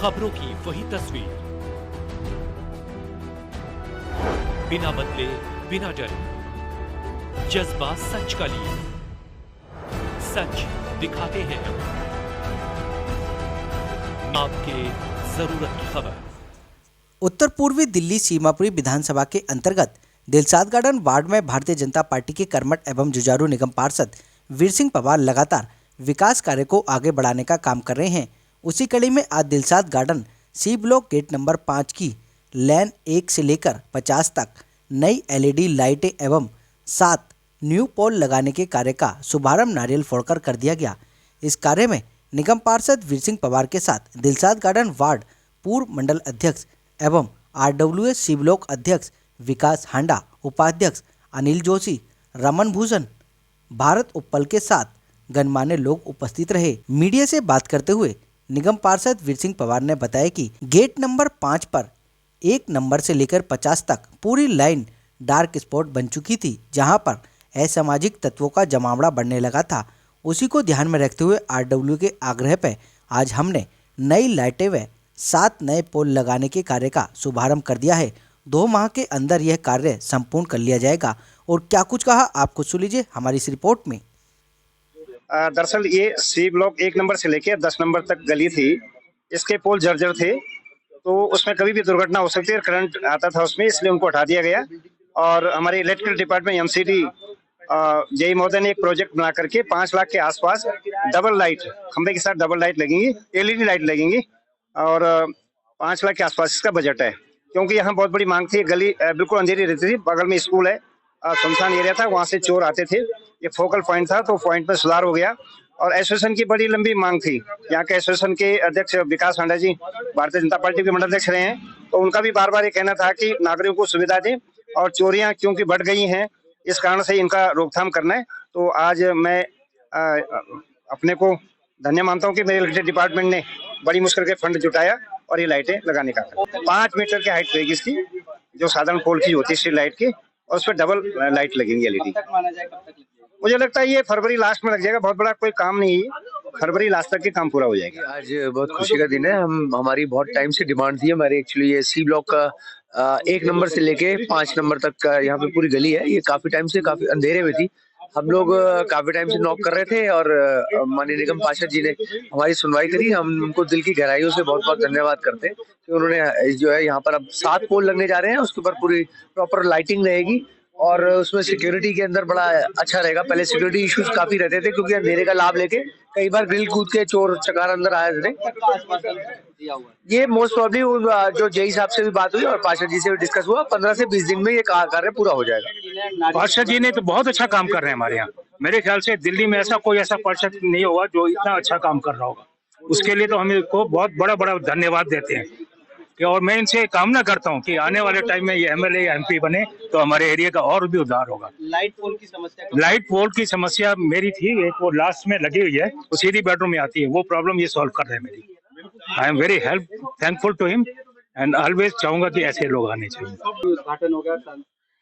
खबरों की वही तस्वीर, बिना बदले बिना डरे, जज्बा सच का लिए, सच दिखाते हैं आपके जरूरत की खबर। उत्तर पूर्वी दिल्ली सीमापुरी विधानसभा के अंतर्गत दिलशाद गार्डन वार्ड में भारतीय जनता पार्टी के कर्मठ एवं जुझारू निगम पार्षद वीर सिंह पवार लगातार विकास कार्य को आगे बढ़ाने का काम कर रहे हैं। उसी कड़ी में आज Dilshad garden C block gate number 5 की लेन 1 से लेकर 50 तक नई LED लाइटें एवं 7 न्यू पोल लगाने के कार्य का शुभारंभ नारियल फोड़कर कर दिया गया। इस कार्य में निगम पार्षद वीर सिंह पवार के साथ दिलशाद गार्डन वार्ड पूर्व मंडल अध्यक्ष एवं RWS सी ब्लॉक अध्यक्ष विकास हांडा, उपाध्यक्ष अनिल जोशी, रमन भूषण, भारत उप्पल के साथ गणमान्य लोग उपस्थित रहे। मीडिया से बात करते हुए निगम पार्षद वीर सिंह पवार ने बताया कि गेट नंबर 5 पर 1 नंबर से लेकर 50 तक पूरी लाइन डार्क स्पॉट बन चुकी थी, जहां पर असामाजिक तत्वों का जमावड़ा बढ़ने लगा था। उसी को ध्यान में रखते हुए RW के आग्रह पर आज हमने नई लाइटें व 7 नए पोल लगाने के कार्य का शुभारंभ कर दिया है। 2 माह के अंदर यह कार्य संपूर्ण कर लिया जाएगा। और क्या कुछ कहा आप कुछ सुन लीजिए हमारी इस रिपोर्ट में। दरअसल ये सी ब्लॉक 1 नंबर से लेकर 10 नंबर तक गली थी, इसके पोल जर्जर थे, तो उसमें कभी भी दुर्घटना हो सकती है, करंट आता था उसमें, इसलिए उनको हटा दिया गया। और हमारे इलेक्ट्रिकल डिपार्टमेंट MCD जेई महोदय ने एक प्रोजेक्ट बना करके 5 लाख के आसपास डबल लाइट, खंबे के साथ डबल लाइट लगेंगी, LED लाइट लगेंगी और 5 लाख के आसपास इसका बजट है। क्योंकि यहाँ बहुत बड़ी मांग थी, गली बिल्कुल अंधेरी रहती थी, बगल में स्कूल है, सुनसान एरिया था, वहाँ से चोर आते थे, ये फोकल पॉइंट था, तो पॉइंट में सुधार हो गया। और एसोसिएशन की बड़ी लंबी मांग थी, यहाँ के एसोसिएशन के अध्यक्ष विकास हांडा जी भारतीय जनता पार्टी के मंडल अध्यक्ष रहे हैं, तो उनका भी बार बार ये कहना था कि नागरिकों को सुविधा दें और चोरियां क्योंकि बढ़ गई हैं, इस कारण से इनका रोकथाम करना है। तो आज मैं अपने को धन्य मानता हूँ कि मेरे इलेक्ट्रिक डिपार्टमेंट ने बड़ी मुश्किल के फंड जुटाया और ये लाइटें लगाने का 5 मीटर की हाइट रहेगी इसकी, जो साधारण पोल की होती है स्ट्रीट लाइट की, और उस पर डबल लाइट लगेंगी LED। मुझे लगता है ये फरवरी लास्ट में लग जाएगा, बहुत बड़ा कोई काम नहीं है, फरवरी लास्ट तक के काम पूरा हो जाएगा। आज बहुत खुशी का दिन है। हमारी बहुत टाइम से डिमांड थी हमारी, एक्चुअली ये सी ब्लॉक का 1 नंबर से लेके 5 नंबर तक का यहाँ पे पूरी गली है, ये काफी टाइम से काफी अंधेरे में थी। हम लोग काफी टाइम से नॉक कर रहे थे और माननीय निगम पार्षद जी ने हमारी सुनवाई करी। हम उनको दिल की गहराइयों से बहुत बहुत धन्यवाद करते हैं कि उन्होंने जो है यहाँ पर अब 7 पोल लगने जा रहे हैं, उसके ऊपर पूरी प्रॉपर लाइटिंग रहेगी और उसमें सिक्योरिटी के अंदर बड़ा अच्छा रहेगा। पहले सिक्योरिटी इश्यूज काफी रहते थे क्योंकि अंधेरे का लाभ लेके कई बार ग्रिल कूद के चोर चकार अंदर आए थे। ये मोस्ट प्रॉब्ली जो जेई साहब से भी बात हुई और पार्षद जी से भी डिस्कस हुआ, 15 से 20 दिन में ये कार्य पूरा हो जाएगा। पार्षद जी ने तो बहुत अच्छा काम कर रहे हैं हमारे यहाँ। मेरे ख्याल से दिल्ली में ऐसा कोई ऐसा पार्षद नहीं होगा जो इतना अच्छा काम कर रहा होगा। उसके लिए तो हम इनको बहुत बड़ा बड़ा धन्यवाद देते हैं कि, और मैं इनसे कामना करता हूं कि आने वाले टाइम में ये MLA या MP बने तो हमारे एरिया का और भी उद्धार होगा। लाइट पोल की समस्या मेरी थी, एक वो लास्ट में लगी हुई है, वो सीधी बेडरूम में आती है, वो प्रॉब्लम ये सॉल्व कर रहे हैं मेरी। I am very thankful to him and always चाहूंगा कि ऐसे लोग आने चाहिए। उद्घाटन हो गया,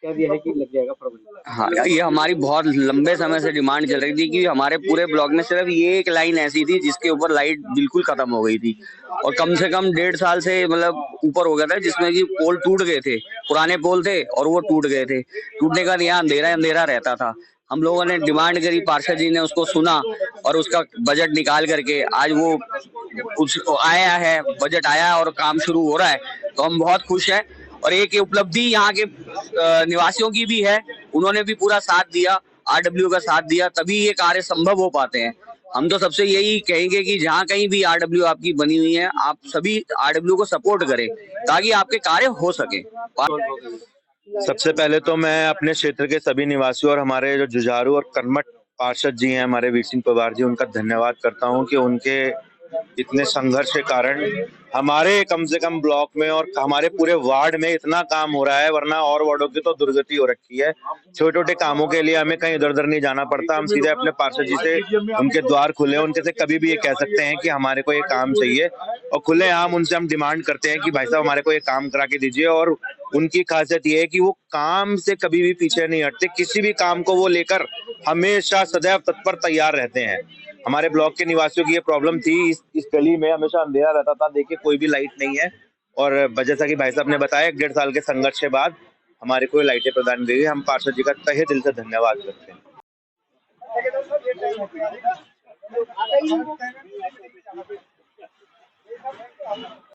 क्या दिया है कि लग जाएगा फरवरी? हाँ, ये हमारी बहुत लंबे समय से डिमांड चल रही थी कि हमारे पूरे ब्लॉक में सिर्फ ये एक लाइन ऐसी थी जिसके ऊपर लाइट बिल्कुल खत्म हो गई थी और कम से कम 1.5 साल से मतलब ऊपर हो गया था, जिसमें कि पोल टूट गए थे, पुराने पोल थे और वो टूट गए थे। टूटने का यहाँ अंधेरा रहता था। हम लोगों ने डिमांड करी, पार्षद जी ने उसको सुना और उसका बजट निकाल करके आज वो आया है, बजट आया और काम शुरू हो रहा है, तो हम बहुत खुश हैं। और एक उपलब्धि यहाँ के निवासियों की भी है, उन्होंने भी पूरा साथ दिया, RW का साथ दिया, तभी ये कार्य संभव हो पाते हैं। हम तो सबसे यही कहेंगे कि जहाँ कहीं भी RW आपकी बनी हुई है, आप सभी RW को सपोर्ट करें ताकि आपके कार्य हो सके। सबसे पहले तो मैं अपने क्षेत्र के सभी निवासियों और हमारे जो जुझारू और कर्मठ पार्षद जी हैं हमारे वीर सिंह पवार जी, उनका धन्यवाद करता हूं कि उनके इतने संघर्ष के कारण हमारे कम से कम ब्लॉक में और हमारे पूरे वार्ड में इतना काम हो रहा है, वरना और वार्डों की तो दुर्गति हो रखी है। छोटे छोटे कामों के लिए हमें कहीं इधर उधर नहीं जाना पड़ता, हम सीधे अपने पार्षद जी से उनके द्वार खुले, उनके से कभी भी ये कह सकते हैं कि हमारे को ये काम चाहिए और खुलेआम उनसे हम डिमांड करते हैं कि भाई साहब हमारे को ये काम करा के दीजिए। और उनकी खासियत ये है कि वो काम से कभी भी पीछे नहीं हटते, किसी भी काम को वो लेकर हमेशा सदैव तत्पर तैयार रहते हैं। हमारे ब्लॉक के निवासियों की ये प्रॉब्लम थी, इस गली में हमेशा अंधेरा रहता था, देखिए कोई भी लाइट नहीं है। और जैसा कि भाई साहब ने बताया, 1.5 साल के संघर्ष के बाद हमारे को लाइटें प्रदान की गई। हम पार्षद जी का तहे दिल से धन्यवाद करते हैं।